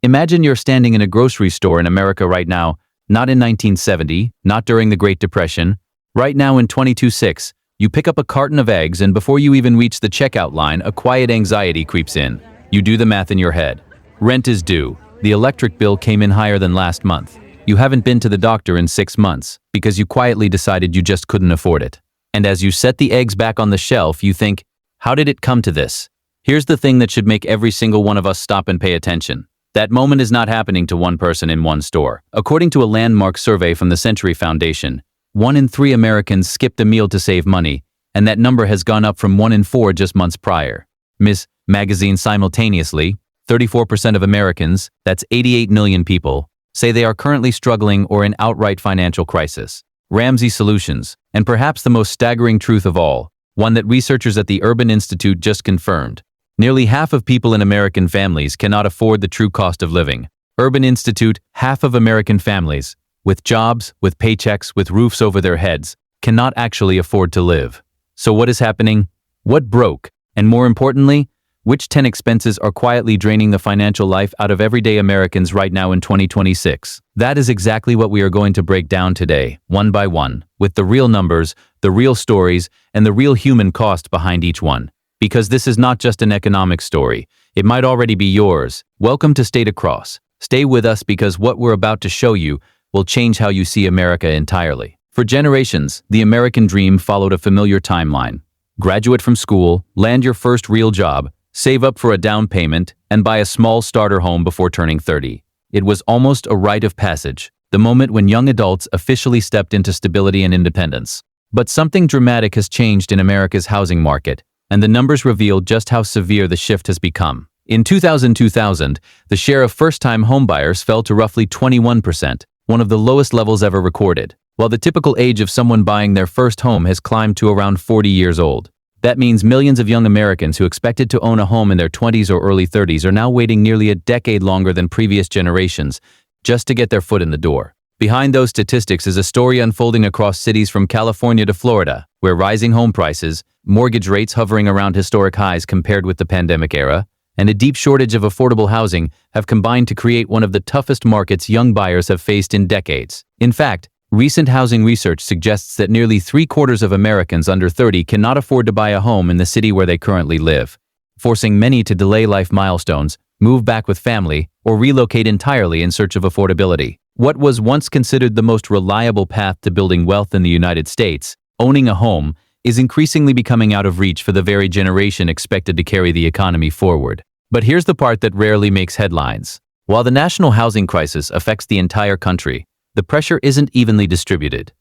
Imagine you're standing in a grocery store in America right now, not in 1970, not during the Great Depression. Right now in 2026, you pick up a carton of eggs and before you even reach the checkout line, a quiet anxiety creeps in. You do the math in your head. Rent is due. The electric bill came in higher than last month. You haven't been to the doctor in 6 months because you quietly decided you just couldn't afford it. And as you set the eggs back on the shelf, you think, how did it come to this? Here's the thing that should make every single one of us stop and pay attention. That moment is not happening to one person in one store. According to a landmark survey from the Century Foundation, 1 in 3 Americans skipped a meal to save money, and that number has gone up from 1 in 4 just months prior. Ms. Magazine simultaneously, 34% of Americans, that's 88 million people, say they are currently struggling or in outright financial crisis. Ramsey Solutions, and perhaps the most staggering truth of all, one that researchers at the Urban Institute just confirmed. Nearly half of people in American families cannot afford the true cost of living. Urban Institute, half of American families, with jobs, with paychecks, with roofs over their heads, cannot actually afford to live. So what is happening? What broke? And more importantly, which 10 expenses are quietly draining the financial life out of everyday Americans right now in 2026? That is exactly what we are going to break down today, one by one, with the real numbers, the real stories, and the real human cost behind each one. Because this is not just an economic story. It might already be yours. Welcome to State Across. Stay with us because what we're about to show you will change how you see America entirely. For generations, the American dream followed a familiar timeline. Graduate from school, land your first real job, save up for a down payment, and buy a small starter home before turning 30. It was almost a rite of passage, the moment when young adults officially stepped into stability and independence. But something dramatic has changed in America's housing market, and the numbers reveal just how severe the shift has become. In 2000, the share of first-time homebuyers fell to roughly 21%, one of the lowest levels ever recorded, while the typical age of someone buying their first home has climbed to around 40 years old. That means millions of young Americans who expected to own a home in their 20s or early 30s are now waiting nearly a decade longer than previous generations just to get their foot in the door. Behind those statistics is a story unfolding across cities from California to Florida, where rising home prices, mortgage rates hovering around historic highs compared with the pandemic era, and a deep shortage of affordable housing have combined to create one of the toughest markets young buyers have faced in decades. In fact, recent housing research suggests that nearly 3/4 of Americans under 30 cannot afford to buy a home in the city where they currently live, forcing many to delay life milestones, move back with family, or relocate entirely in search of affordability. What was once considered the most reliable path to building wealth in the United States, owning a home, is increasingly becoming out of reach for the very generation expected to carry the economy forward. But here's the part that rarely makes headlines. While the national housing crisis affects the entire country, the pressure isn't evenly distributed.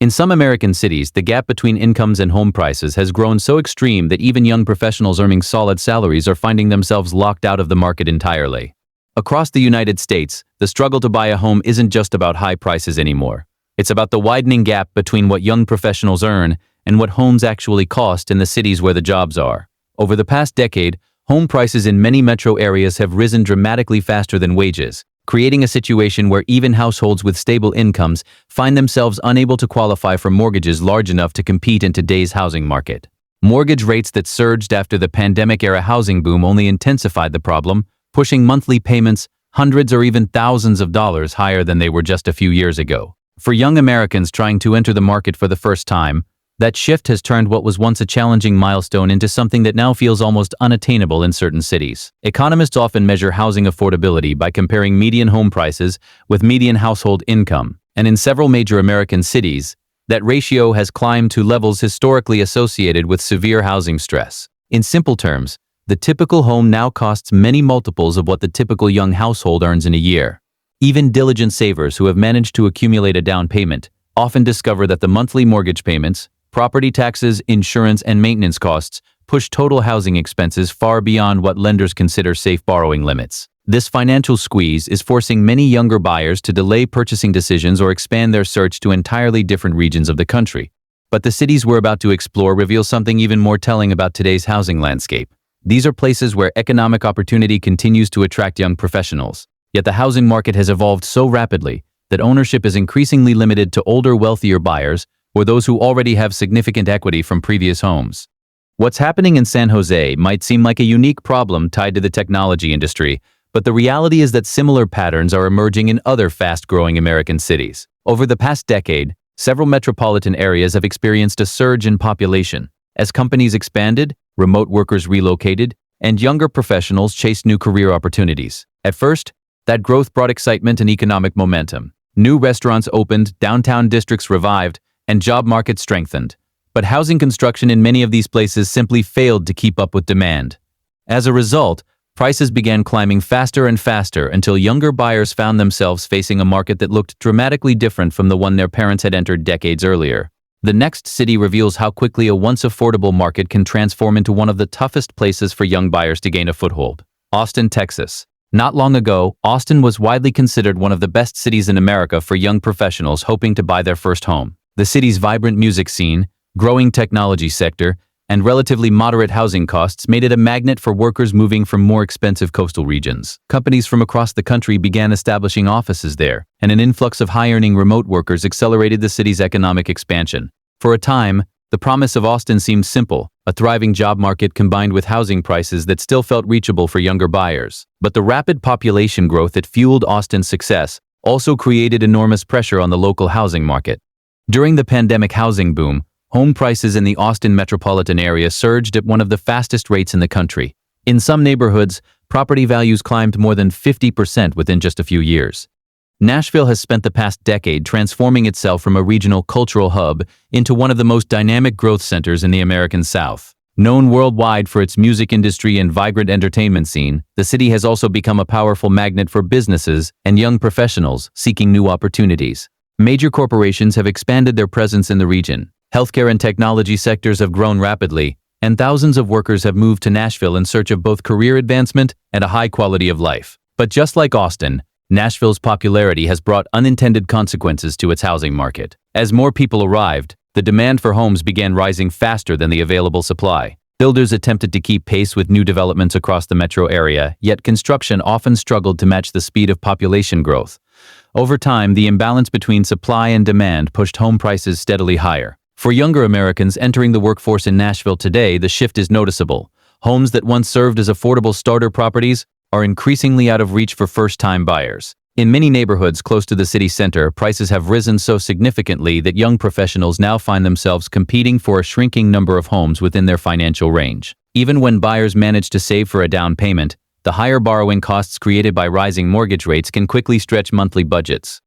In some American cities, the gap between incomes and home prices has grown so extreme that even young professionals earning solid salaries are finding themselves locked out of the market entirely. Across the United States, the struggle to buy a home isn't just about high prices anymore. It's about the widening gap between what young professionals earn and what homes actually cost in the cities where the jobs are. Over the past decade, home prices in many metro areas have risen dramatically faster than wages, creating a situation where even households with stable incomes find themselves unable to qualify for mortgages large enough to compete in today's housing market. Mortgage rates that surged after the pandemic-era housing boom only intensified the problem, pushing monthly payments hundreds or even thousands of dollars higher than they were just a few years ago. For young Americans trying to enter the market for the first time, that shift has turned what was once a challenging milestone into something that now feels almost unattainable in certain cities. Economists often measure housing affordability by comparing median home prices with median household income, and in several major American cities, that ratio has climbed to levels historically associated with severe housing stress. In simple terms, the typical home now costs many multiples of what the typical young household earns in a year. Even diligent savers who have managed to accumulate a down payment often discover that the monthly mortgage payments, property taxes, insurance, and maintenance costs push total housing expenses far beyond what lenders consider safe borrowing limits. This financial squeeze is forcing many younger buyers to delay purchasing decisions or expand their search to entirely different regions of the country. But the cities we're about to explore reveal something even more telling about today's housing landscape. These are places where economic opportunity continues to attract young professionals. Yet the housing market has evolved so rapidly that ownership is increasingly limited to older, wealthier buyers or those who already have significant equity from previous homes. What's happening in San Jose might seem like a unique problem tied to the technology industry, But the reality is that similar patterns are emerging in other fast-growing American cities. Over the past decade, several metropolitan areas have experienced a surge in population. As companies expanded, remote workers relocated, and younger professionals chased new career opportunities. At first, that growth brought excitement and economic momentum. New restaurants opened, downtown districts revived, and job markets strengthened. But housing construction in many of these places simply failed to keep up with demand. As a result, prices began climbing faster and faster until younger buyers found themselves facing a market that looked dramatically different from the one their parents had entered decades earlier. The next city reveals how quickly a once affordable market can transform into one of the toughest places for young buyers to gain a foothold. Austin, Texas. Not long ago, Austin was widely considered one of the best cities in America for young professionals hoping to buy their first home. The city's vibrant music scene, growing technology sector, and relatively moderate housing costs made it a magnet for workers moving from more expensive coastal regions. Companies from across the country began establishing offices there, and an influx of high-earning remote workers accelerated the city's economic expansion. For a time, the promise of Austin seemed simple, a thriving job market combined with housing prices that still felt reachable for younger buyers. But the rapid population growth that fueled Austin's success also created enormous pressure on the local housing market. During the pandemic housing boom, home prices in the Austin metropolitan area surged at one of the fastest rates in the country. In some neighborhoods, property values climbed more than 50% within just a few years. Nashville has spent the past decade transforming itself from a regional cultural hub into one of the most dynamic growth centers in the American South. Known worldwide for its music industry and vibrant entertainment scene, the city has also become a powerful magnet for businesses and young professionals seeking new opportunities. Major corporations have expanded their presence in the region. Healthcare and technology sectors have grown rapidly, and thousands of workers have moved to Nashville in search of both career advancement and a high quality of life. But just like Austin, Nashville's popularity has brought unintended consequences to its housing market. As more people arrived, the demand for homes began rising faster than the available supply. Builders attempted to keep pace with new developments across the metro area, yet construction often struggled to match the speed of population growth. Over time, the imbalance between supply and demand pushed home prices steadily higher. For younger Americans entering the workforce in Nashville today, the shift is noticeable. Homes that once served as affordable starter properties are increasingly out of reach for first-time buyers. In many neighborhoods close to the city center, prices have risen so significantly that young professionals now find themselves competing for a shrinking number of homes within their financial range. Even when buyers manage to save for a down payment, the higher borrowing costs created by rising mortgage rates can quickly stretch monthly budgets.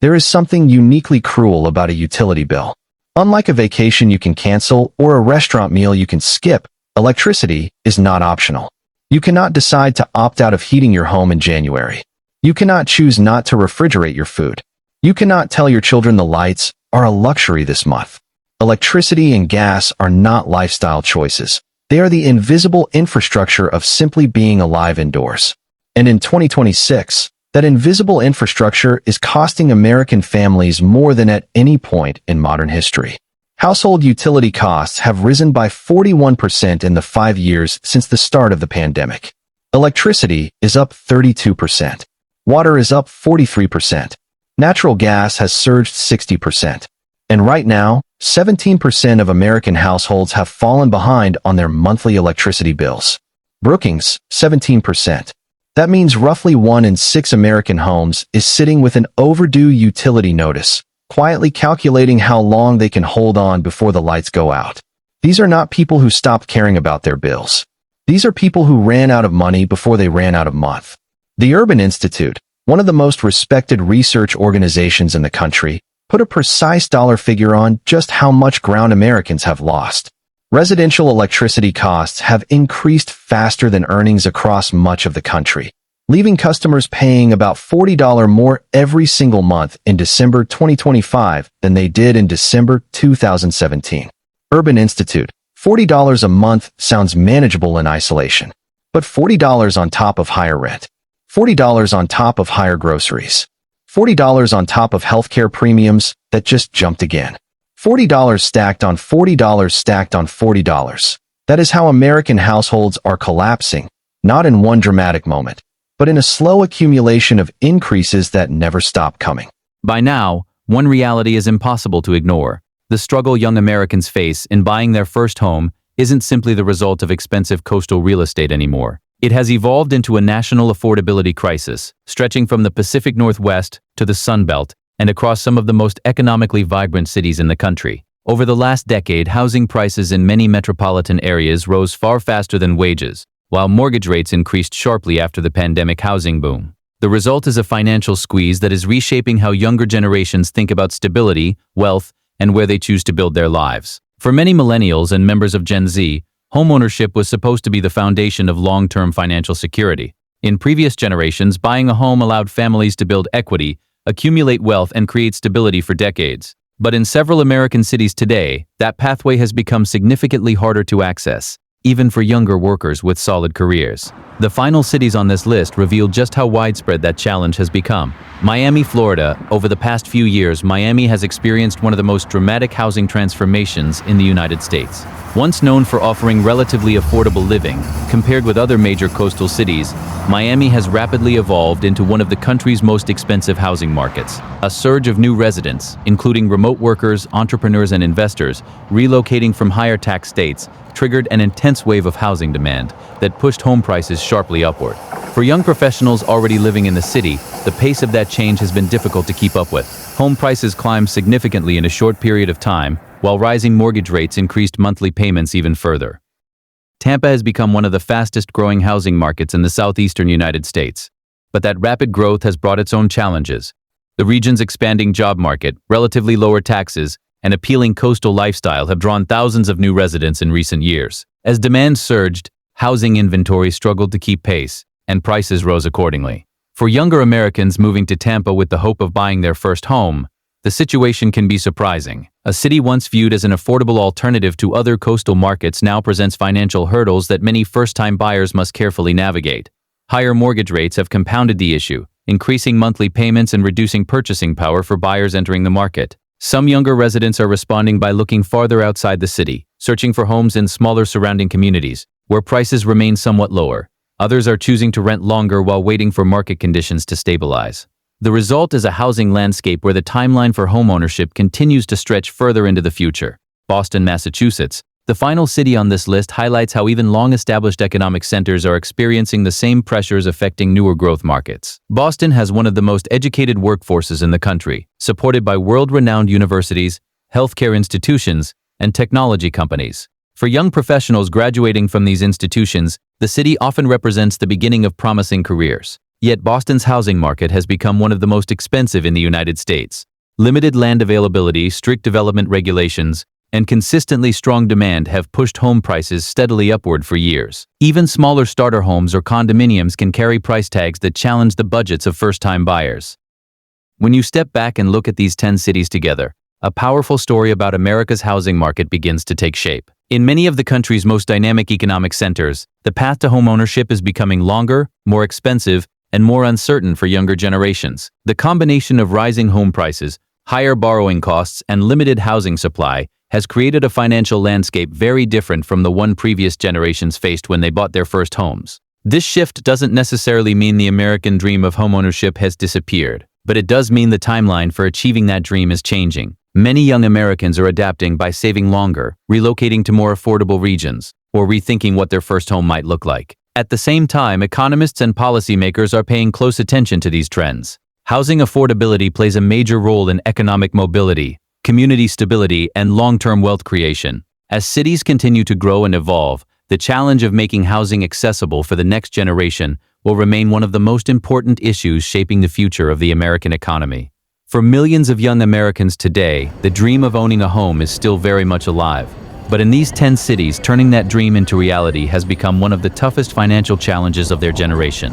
There is something uniquely cruel about a utility bill. Unlike a vacation you can cancel or a restaurant meal you can skip, electricity is not optional. You cannot decide to opt out of heating your home in January. You cannot choose not to refrigerate your food. You cannot tell your children the lights are a luxury this month. Electricity and gas are not lifestyle choices. They are the invisible infrastructure of simply being alive indoors. And in 2026, that invisible infrastructure is costing American families more than at any point in modern history. Household utility costs have risen by 41% in the 5 years since the start of the pandemic. Electricity is up 32%. Water is up 43%. Natural gas has surged 60%. And right now, 17% of American households have fallen behind on their monthly electricity bills. Brookings, 17%. That means roughly 1 in 6 American homes is sitting with an overdue utility notice, quietly calculating how long they can hold on before the lights go out. These are not people who stopped caring about their bills. These are people who ran out of money before they ran out of month. The Urban Institute, one of the most respected research organizations in the country, put a precise dollar figure on just how much ground Americans have lost. Residential electricity costs have increased faster than earnings across much of the country, leaving customers paying about $40 more every single month in December 2025 than they did in December 2017. Urban Institute, $40 a month sounds manageable in isolation, but $40 on top of higher rent, $40 on top of higher groceries, $40 on top of healthcare premiums that just jumped again. $40 stacked on $40 stacked on $40. That is how American households are collapsing, not in one dramatic moment, but in a slow accumulation of increases that never stop coming. By now, one reality is impossible to ignore. The struggle young Americans face in buying their first home isn't simply the result of expensive coastal real estate anymore. It has evolved into a national affordability crisis, stretching from the Pacific Northwest to the Sun Belt and across some of the most economically vibrant cities in the country. Over the last decade, housing prices in many metropolitan areas rose far faster than wages, while mortgage rates increased sharply after the pandemic housing boom. The result is a financial squeeze that is reshaping how younger generations think about stability, wealth, and where they choose to build their lives. For many millennials and members of Gen Z, homeownership was supposed to be the foundation of long-term financial security. In previous generations, buying a home allowed families to build equity, accumulate wealth, and create stability for decades. But in several American cities today, that pathway has become significantly harder to access, even for younger workers with solid careers. The final cities on this list reveal just how widespread that challenge has become. Miami, Florida. Over the past few years, Miami has experienced one of the most dramatic housing transformations in the United States. Once known for offering relatively affordable living, compared with other major coastal cities, Miami has rapidly evolved into one of the country's most expensive housing markets. A surge of new residents, including remote workers, entrepreneurs, and investors, relocating from higher tax states, triggered an intense wave of housing demand that pushed home prices sharply upward. For young professionals already living in the city, the pace of that change has been difficult to keep up with. Home prices climbed significantly in a short period of time, while rising mortgage rates increased monthly payments even further. Tampa has become one of the fastest-growing housing markets in the southeastern United States. But that rapid growth has brought its own challenges. The region's expanding job market, relatively lower taxes, and appealing coastal lifestyle have drawn thousands of new residents in recent years. As demand surged, housing inventory struggled to keep pace, and prices rose accordingly. For younger Americans moving to Tampa with the hope of buying their first home, the situation can be surprising. A city once viewed as an affordable alternative to other coastal markets now presents financial hurdles that many first-time buyers must carefully navigate. Higher mortgage rates have compounded the issue, increasing monthly payments and reducing purchasing power for buyers entering the market. Some younger residents are responding by looking farther outside the city, searching for homes in smaller surrounding communities, where prices remain somewhat lower. Others are choosing to rent longer while waiting for market conditions to stabilize. The result is a housing landscape where the timeline for homeownership continues to stretch further into the future. Boston, Massachusetts, the final city on this list, highlights how even long-established economic centers are experiencing the same pressures affecting newer growth markets. Boston has one of the most educated workforces in the country, supported by world-renowned universities, healthcare institutions, and technology companies. For young professionals graduating from these institutions, the city often represents the beginning of promising careers. Yet Boston's housing market has become one of the most expensive in the United States. Limited land availability, strict development regulations, and consistently strong demand have pushed home prices steadily upward for years. Even smaller starter homes or condominiums can carry price tags that challenge the budgets of first-time buyers. When you step back and look at these 10 cities together, a powerful story about America's housing market begins to take shape. In many of the country's most dynamic economic centers, the path to homeownership is becoming longer, more expensive, and more uncertain for younger generations. The combination of rising home prices, higher borrowing costs, and limited housing supply has created a financial landscape very different from the one previous generations faced when they bought their first homes. This shift doesn't necessarily mean the American dream of homeownership has disappeared, but it does mean the timeline for achieving that dream is changing. Many young Americans are adapting by saving longer, relocating to more affordable regions, or rethinking what their first home might look like. At the same time, economists and policymakers are paying close attention to these trends. Housing affordability plays a major role in economic mobility, community stability, and long-term wealth creation. As cities continue to grow and evolve, the challenge of making housing accessible for the next generation will remain one of the most important issues shaping the future of the American economy. For millions of young Americans today, the dream of owning a home is still very much alive. But in these 10 cities, turning that dream into reality has become one of the toughest financial challenges of their generation.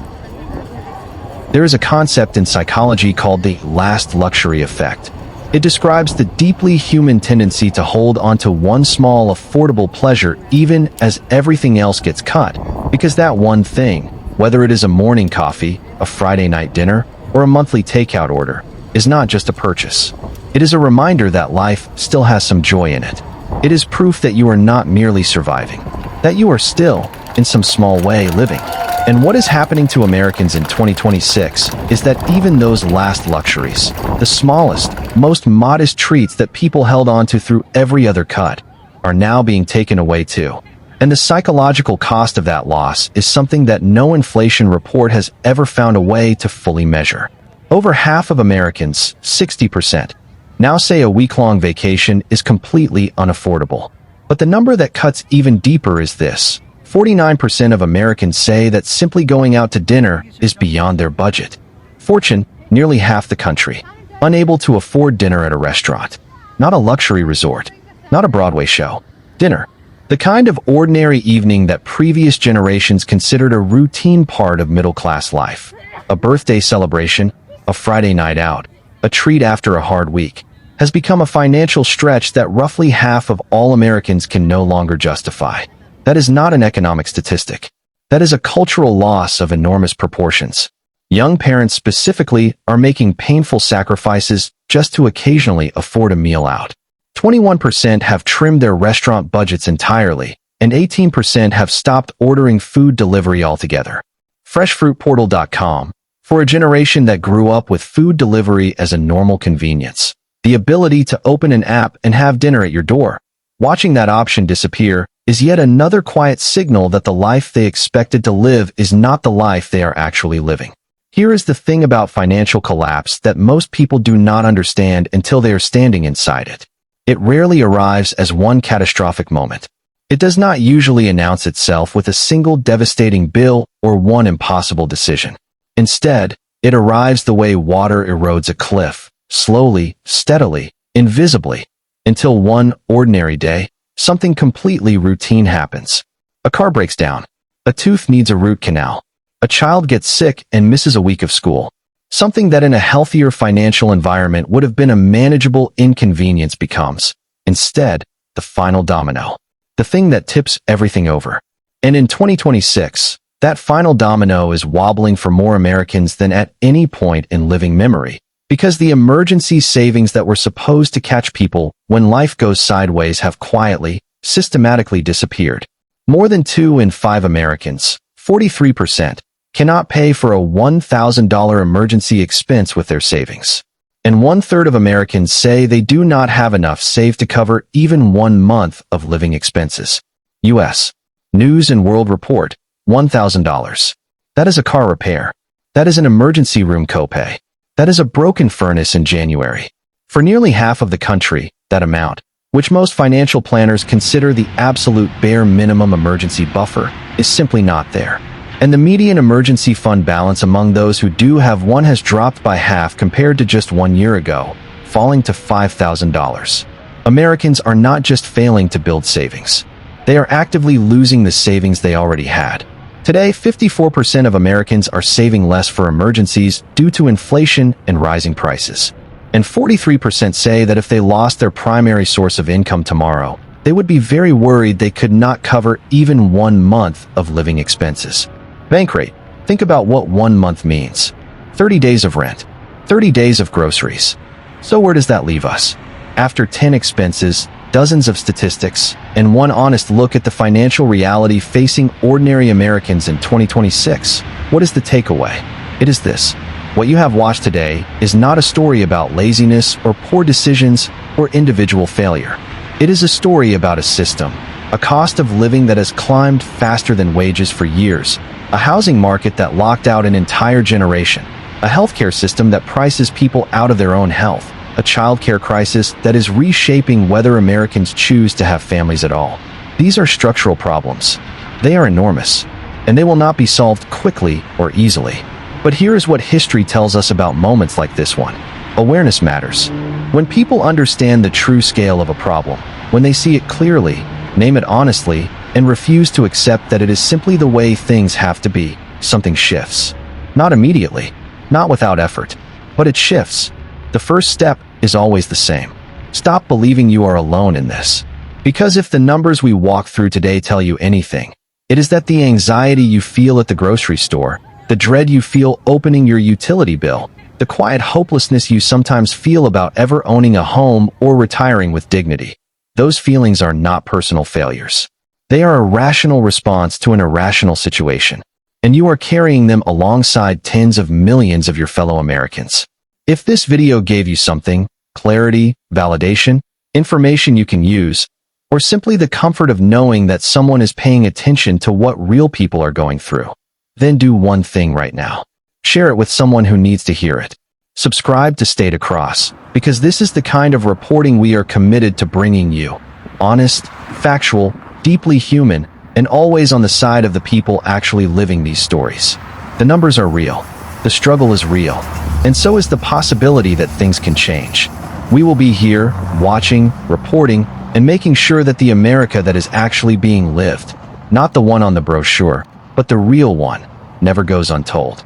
There is a concept in psychology called the last luxury effect. It describes the deeply human tendency to hold onto one small, affordable pleasure even as everything else gets cut, because that one thing, whether it is a morning coffee, a Friday night dinner, or a monthly takeout order, is not just a purchase. It is a reminder that life still has some joy in it. It is proof that you are not merely surviving, that you are still, in some small way, living. And what is happening to Americans in 2026 is that even those last luxuries, the smallest, most modest treats that people held on to through every other cut, are now being taken away too. And the psychological cost of that loss is something that no inflation report has ever found a way to fully measure. Over half of Americans, 60%, now say a week-long vacation is completely unaffordable. But the number that cuts even deeper is this. 49% of Americans say that simply going out to dinner is beyond their budget. Fortune, nearly half the country, unable to afford dinner at a restaurant. Not a luxury resort, not a Broadway show. Dinner. The kind of ordinary evening that previous generations considered a routine part of middle-class life. A birthday celebration, a Friday night out, a treat after a hard week, has become a financial stretch that roughly half of all Americans can no longer justify. That is not an economic statistic. That is a cultural loss of enormous proportions. Young parents specifically are making painful sacrifices just to occasionally afford a meal out. 21% have trimmed their restaurant budgets entirely, and 18% have stopped ordering food delivery altogether. Freshfruitportal.com. For a generation that grew up with food delivery as a normal convenience, the ability to open an app and have dinner at your door, watching that option disappear is yet another quiet signal that the life they expected to live is not the life they are actually living. Here is the thing about financial collapse that most people do not understand until they are standing inside it. It rarely arrives as one catastrophic moment. It does not usually announce itself with a single devastating bill or one impossible decision. Instead, it arrives the way water erodes a cliff, slowly, steadily, invisibly, until one ordinary day, something completely routine happens. A car breaks down. A tooth needs a root canal. A child gets sick and misses a week of school. Something that in a healthier financial environment would have been a manageable inconvenience becomes, instead, the final domino. The thing that tips everything over. And in 2026, that final domino is wobbling for more Americans than at any point in living memory, because the emergency savings that were supposed to catch people when life goes sideways have quietly, systematically disappeared. More than 2 in 5 Americans, 43%, cannot pay for a $1,000 emergency expense with their savings. And 1/3 of Americans say they do not have enough saved to cover even 1 month of living expenses. U.S. News and World Report, $1,000. That is a car repair. That is an emergency room copay. That is a broken furnace in January. For nearly half of the country, that amount, which most financial planners consider the absolute bare minimum emergency buffer, is simply not there. And the median emergency fund balance among those who do have one has dropped by half compared to just 1 year ago, falling to $5,000. Americans are not just failing to build savings. They are actively losing the savings they already had. Today, 54% of Americans are saving less for emergencies due to inflation and rising prices. And 43% say that if they lost their primary source of income tomorrow, they would be very worried they could not cover even 1 month of living expenses. Bank rate. Think about what 1 month means. 30 days of rent. 30 days of groceries. So where does that leave us? After 10 expenses, dozens of statistics, and one honest look at the financial reality facing ordinary Americans in 2026, what is the takeaway? It is this. What you have watched today is not a story about laziness or poor decisions or individual failure. It is a story about a system, a cost of living that has climbed faster than wages for years, a housing market that locked out an entire generation, a healthcare system that prices people out of their own health, a childcare crisis that is reshaping whether Americans choose to have families at all. These are structural problems. They are enormous, and they will not be solved quickly or easily. But here is what history tells us about moments like this one. Awareness matters. When people understand the true scale of a problem, when they see it clearly, name it honestly, and refuse to accept that it is simply the way things have to be, something shifts. Not immediately, not without effort, but it shifts. The first step is always the same. Stop believing you are alone in this. Because if the numbers we walk through today tell you anything, it is that the anxiety you feel at the grocery store, the dread you feel opening your utility bill, the quiet hopelessness you sometimes feel about ever owning a home or retiring with dignity, those feelings are not personal failures. They are a rational response to an irrational situation, and you are carrying them alongside tens of millions of your fellow Americans. If this video gave you something, clarity, validation, information you can use, or simply the comfort of knowing that someone is paying attention to what real people are going through, then do one thing right now. Share it with someone who needs to hear it. Subscribe to State Across, because this is the kind of reporting we are committed to bringing you. Honest, factual, deeply human, and always on the side of the people actually living these stories. The numbers are real. The struggle is real. And so is the possibility that things can change. We will be here, watching, reporting, and making sure that the America that is actually being lived, not the one on the brochure, but the real one, never goes untold.